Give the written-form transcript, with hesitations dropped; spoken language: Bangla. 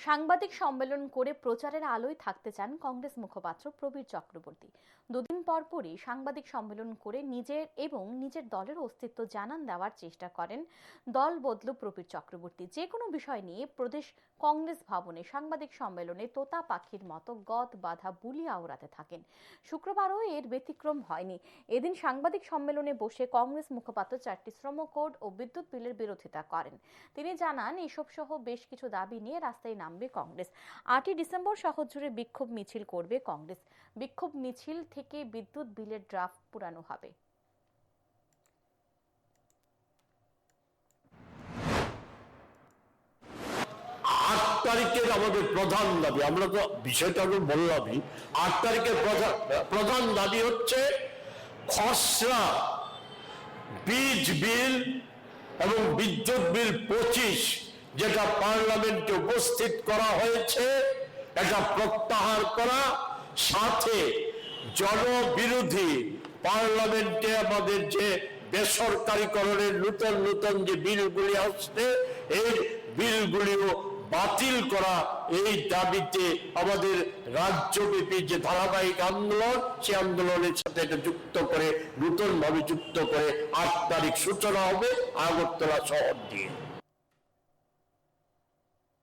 সাংবাদিক সম্মেলন করে প্রচারের আলোয় থাকতে চান কংগ্রেস মুখপাত্র প্রবীর চক্রবর্তী। দুদিন পরপরই সাংবাদিক সম্মেলন করে নিজের দলের অস্তিত্ব জানান দেওয়ার চেষ্টা করেন দল বদলু প্রবীর চক্রবর্তী। যে কোনো বিষয় নিয়ে প্রদেশ কংগ্রেস ভবনে সাংবাদিক সম্মেলনে তোতা পাখির মতো গদ বাঁধা বুলি আওড়াতে থাকেন। শুক্রবারও এর ব্যতিক্রম হয়নি। এদিন সাংবাদিক সম্মেলনে বসে কংগ্রেস মুখপাত্র 4টি শ্রম কোড ও বিদ্যুৎ বিলের বিরোধিতা করেন। তিনি জানান, এসব সহ বেশ কিছু দাবি নিয়ে রাস্তায় নামবে কংগ্রেস। 8ই ডিসেম্বর শহর জুড়ে বিক্ষোভ মিছিল করবে কংগ্রেস। বিক্ষোভ মিছিল থেকে বিদ্যুৎ বিলের ড্রাফট পুরানো হবে। তারিখের আমাদের প্রধান দাবি, আমরা তো বিষয়টা বললামই, 8 তারিখের প্রধান দাবি হচ্ছে খসড়া বীজ বিল এবং বিদ্যুৎ বিল 25 যেটা পার্লামেন্টে উপস্থিত করা হয়েছে এটা প্রত্যাহার করা, সাথে জনবিরোধী পার্লামেন্টে আমাদের যে বেসরকারীকরণের নতুন যে বিলগুলি আসছে এই বিলগুলিও বাতিল করা, এই দাবিতে আমাদের রাজ্যব্যাপী যে ধারাবাহিক আন্দোলন, সেই আন্দোলনের সাথে এটা যুক্ত করে, নতুন ভাবে যুক্ত করে 8 তারিখ সূচনা হবে আগরতলা শহর দিয়ে।